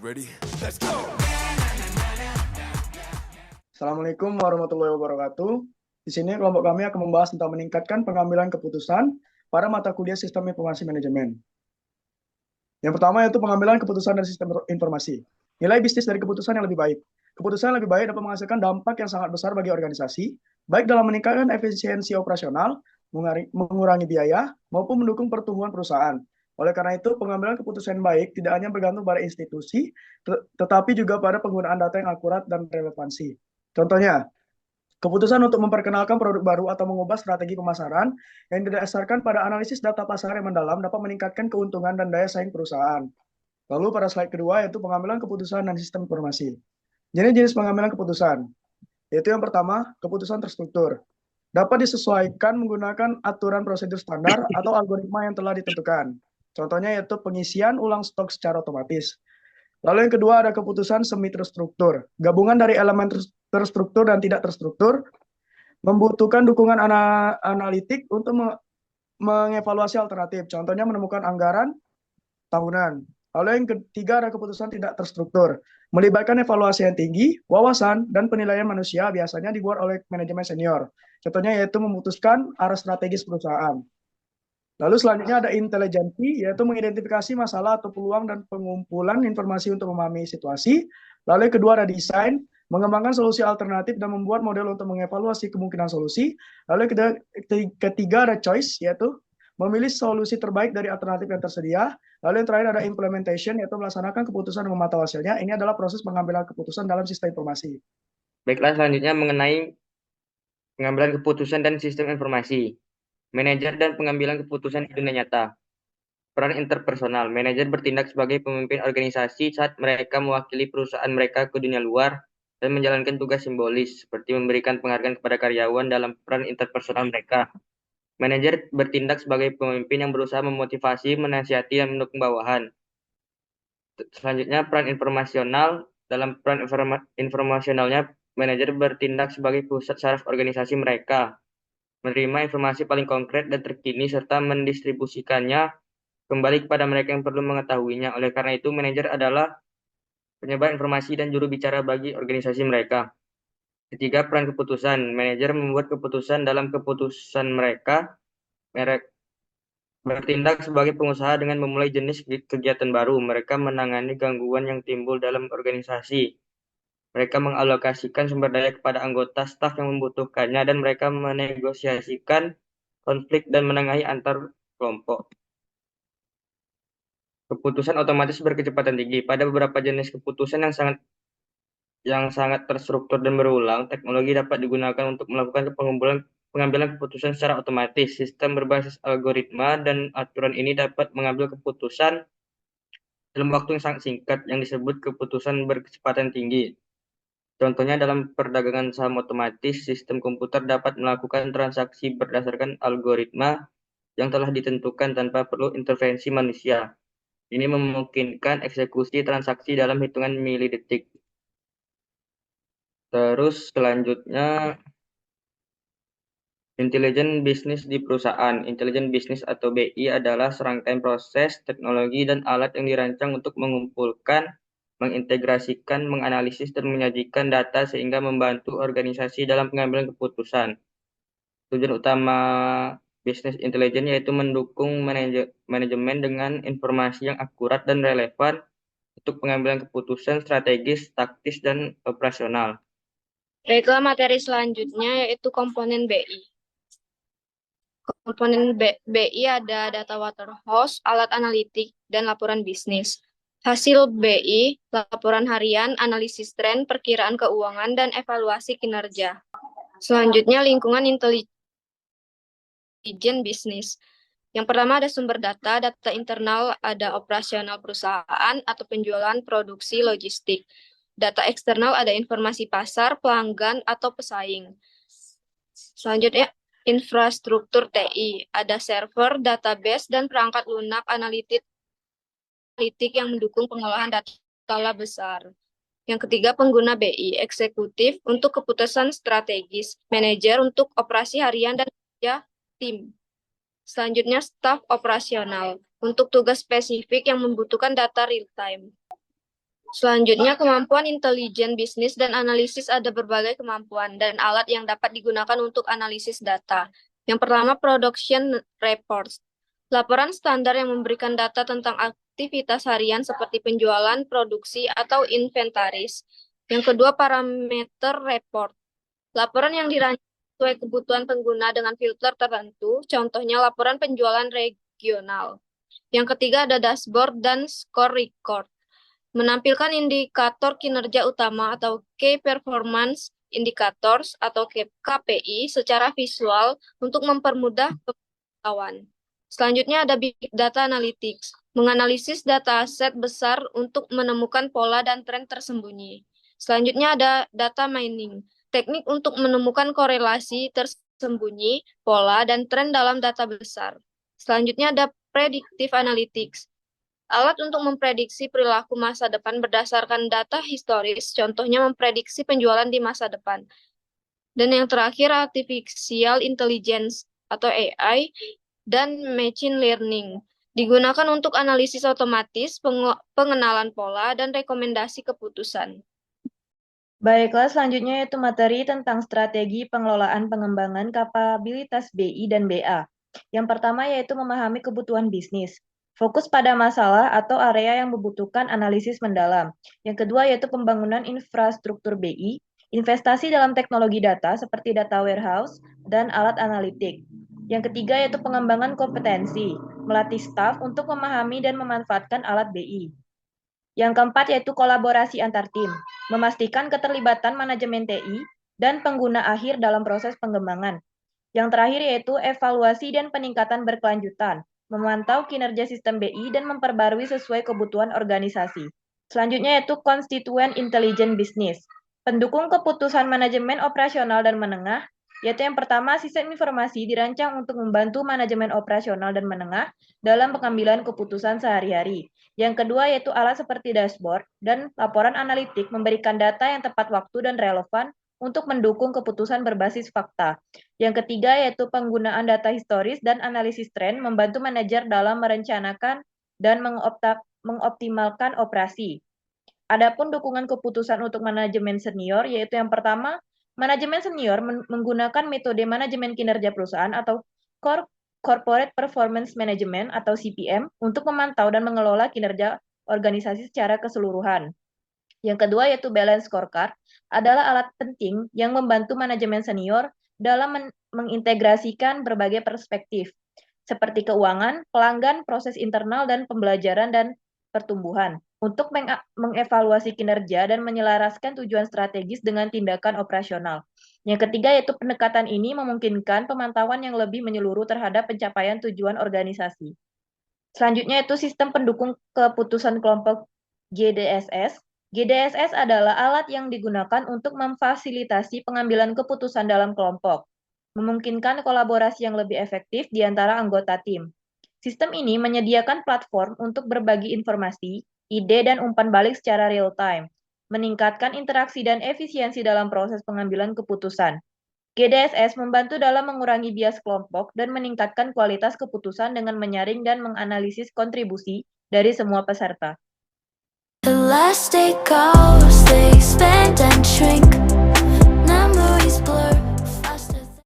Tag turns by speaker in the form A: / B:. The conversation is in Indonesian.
A: Ready? Let's go!
B: Assalamualaikum warahmatullahi wabarakatuh. Di sini kelompok kami akan membahas tentang meningkatkan pengambilan keputusan pada mata kuliah Sistem Informasi Manajemen. Yang pertama yaitu pengambilan keputusan dari sistem informasi. Nilai bisnis dari keputusan yang lebih baik. Keputusan yang lebih baik dapat menghasilkan dampak yang sangat besar bagi organisasi, baik dalam meningkatkan efisiensi operasional, mengurangi biaya, maupun mendukung pertumbuhan perusahaan. Oleh karena itu, pengambilan keputusan yang baik tidak hanya bergantung pada institusi, tetapi juga pada penggunaan data yang akurat dan relevansi. Contohnya, keputusan untuk memperkenalkan produk baru atau mengubah strategi pemasaran yang didasarkan pada analisis data pasar yang mendalam dapat meningkatkan keuntungan dan daya saing perusahaan. Lalu pada slide kedua yaitu pengambilan keputusan dan sistem informasi. Jenis-jenis pengambilan keputusan, yaitu yang pertama, keputusan terstruktur. Dapat disesuaikan menggunakan aturan prosedur standar atau algoritma yang telah ditentukan. Contohnya yaitu pengisian ulang stok secara otomatis. Lalu yang kedua ada keputusan semi terstruktur. Gabungan dari elemen terstruktur dan tidak terstruktur membutuhkan dukungan analitik untuk mengevaluasi alternatif. Contohnya menemukan anggaran tahunan. Lalu yang ketiga ada keputusan tidak terstruktur. Melibatkan evaluasi yang tinggi, wawasan, dan penilaian manusia biasanya dibuat oleh manajemen senior. Contohnya yaitu memutuskan arah strategis perusahaan. Lalu selanjutnya ada intelijensi, yaitu mengidentifikasi masalah atau peluang dan pengumpulan informasi untuk memahami situasi. Lalu yang kedua ada desain, mengembangkan solusi alternatif dan membuat model untuk mengevaluasi kemungkinan solusi. Lalu ketiga ada choice, yaitu memilih solusi terbaik dari alternatif yang tersedia. Lalu yang terakhir ada implementation, yaitu melaksanakan keputusan dan memantau hasilnya. Ini adalah proses pengambilan keputusan dalam sistem informasi.
C: Baiklah, selanjutnya mengenai pengambilan keputusan dan sistem informasi. Manajer dan pengambilan keputusan di dunia nyata. Peran interpersonal. Manajer bertindak sebagai pemimpin organisasi saat mereka mewakili perusahaan mereka ke dunia luar dan menjalankan tugas simbolis, seperti memberikan penghargaan kepada karyawan dalam peran interpersonal mereka. Manajer bertindak sebagai pemimpin yang berusaha memotivasi, menasihati, dan mendukung bawahan. Selanjutnya, peran informasional. Dalam peran informasionalnya, manajer bertindak sebagai pusat saraf organisasi mereka, menerima informasi paling konkret dan terkini serta mendistribusikannya kembali kepada mereka yang perlu mengetahuinya. Oleh karena itu, manajer adalah penyebar informasi dan juru bicara bagi organisasi mereka. Ketiga, peran keputusan. Manajer membuat keputusan dalam keputusan mereka. Mereka bertindak sebagai pengusaha dengan memulai jenis kegiatan baru. Mereka menangani gangguan yang timbul dalam organisasi. Mereka mengalokasikan sumber daya kepada anggota staf yang membutuhkannya dan mereka menegosiasikan konflik dan menengahi antar kelompok. Keputusan otomatis berkecepatan tinggi. Pada beberapa jenis keputusan yang sangat terstruktur dan berulang, teknologi dapat digunakan untuk melakukan pengambilan keputusan secara otomatis. Sistem berbasis algoritma dan aturan ini dapat mengambil keputusan dalam waktu yang sangat singkat yang disebut keputusan berkecepatan tinggi. Contohnya dalam perdagangan saham otomatis, sistem komputer dapat melakukan transaksi berdasarkan algoritma yang telah ditentukan tanpa perlu intervensi manusia. Ini memungkinkan eksekusi transaksi dalam hitungan milidetik. Terus selanjutnya, intelijen bisnis di perusahaan. Intelijen bisnis atau BI adalah serangkaian proses, teknologi, dan alat yang dirancang untuk mengumpulkan, mengintegrasikan, menganalisis, dan menyajikan data sehingga membantu organisasi dalam pengambilan keputusan. Tujuan utama bisnis intelijen yaitu mendukung manajemen dengan informasi yang akurat dan relevan untuk pengambilan keputusan strategis, taktis, dan operasional.
D: Baiklah, materi selanjutnya yaitu komponen BI. Komponen BI ada data warehouse, alat analitik, dan laporan bisnis. Hasil BI, laporan harian, analisis tren, perkiraan keuangan, dan evaluasi kinerja. Selanjutnya, lingkungan intelijen bisnis. Yang pertama ada sumber data internal ada operasional perusahaan atau penjualan produksi logistik. Data eksternal ada informasi pasar, pelanggan, atau pesaing. Selanjutnya, infrastruktur TI. Ada server, database, dan perangkat lunak analitik yang mendukung pengolahan data skala besar. Yang ketiga, pengguna BI, eksekutif untuk keputusan strategis, manajer untuk operasi harian dan kerja tim. Selanjutnya, staf operasional untuk tugas spesifik yang membutuhkan data real time. Selanjutnya, kemampuan intelijen bisnis dan analisis ada berbagai kemampuan dan alat yang dapat digunakan untuk analisis data. Yang pertama, production reports. Laporan standar yang memberikan data tentang aktivitas harian seperti penjualan, produksi, atau inventaris. Yang kedua, parameter report. Laporan yang dirancang sesuai kebutuhan pengguna dengan filter tertentu, contohnya laporan penjualan regional. Yang ketiga, ada dashboard dan score record. Menampilkan indikator kinerja utama atau Key Performance Indicators atau KPI secara visual untuk mempermudah pengetahuan. Selanjutnya ada Big Data Analytics, menganalisis data aset besar untuk menemukan pola dan tren tersembunyi. Selanjutnya ada Data Mining, teknik untuk menemukan korelasi tersembunyi, pola, dan tren dalam data besar. Selanjutnya ada Predictive Analytics, alat untuk memprediksi perilaku masa depan berdasarkan data historis, contohnya memprediksi penjualan di masa depan. Dan yang terakhir, Artificial Intelligence atau AI dan Machine Learning. Digunakan untuk analisis otomatis, pengenalan pola, dan rekomendasi keputusan.
A: Baiklah, selanjutnya yaitu materi tentang strategi pengelolaan pengembangan kapabilitas BI dan BA. Yang pertama yaitu memahami kebutuhan bisnis. Fokus pada masalah atau area yang membutuhkan analisis mendalam. Yang kedua yaitu pembangunan infrastruktur BI, investasi dalam teknologi data seperti data warehouse dan alat analitik. Yang ketiga yaitu pengembangan kompetensi, melatih staf untuk memahami dan memanfaatkan alat BI. Yang keempat yaitu kolaborasi antar tim, memastikan keterlibatan manajemen TI dan pengguna akhir dalam proses pengembangan. Yang terakhir yaitu evaluasi dan peningkatan berkelanjutan, memantau kinerja sistem BI dan memperbarui sesuai kebutuhan organisasi. Selanjutnya yaitu konstituen intelijen bisnis, pendukung keputusan manajemen operasional dan menengah, yaitu yang pertama sistem informasi dirancang untuk membantu manajemen operasional dan menengah dalam pengambilan keputusan sehari-hari. Yang kedua yaitu alat seperti dashboard dan laporan analitik memberikan data yang tepat waktu dan relevan untuk mendukung keputusan berbasis fakta. Yang ketiga yaitu penggunaan data historis dan analisis tren membantu manajer dalam merencanakan dan mengoptimalkan operasi. Adapun dukungan keputusan untuk manajemen senior yaitu yang pertama, manajemen senior menggunakan metode manajemen kinerja perusahaan atau Corporate Performance Management atau CPM untuk memantau dan mengelola kinerja organisasi secara keseluruhan. Yang kedua yaitu balance scorecard adalah alat penting yang membantu manajemen senior dalam mengintegrasikan berbagai perspektif seperti keuangan, pelanggan, proses internal, dan pembelajaran dan pertumbuhan untuk mengevaluasi kinerja dan menyelaraskan tujuan strategis dengan tindakan operasional. Yang ketiga yaitu pendekatan ini memungkinkan pemantauan yang lebih menyeluruh terhadap pencapaian tujuan organisasi. Selanjutnya yaitu sistem pendukung keputusan kelompok GDSS. GDSS adalah alat yang digunakan untuk memfasilitasi pengambilan keputusan dalam kelompok, memungkinkan kolaborasi yang lebih efektif di antara anggota tim. Sistem ini menyediakan platform untuk berbagi informasi, ide, dan umpan balik secara real-time, meningkatkan interaksi dan efisiensi dalam proses pengambilan keputusan. GDSS membantu dalam mengurangi bias kelompok dan meningkatkan kualitas keputusan dengan menyaring dan menganalisis kontribusi dari semua peserta.
E: Elastic goes, they expand and shrink.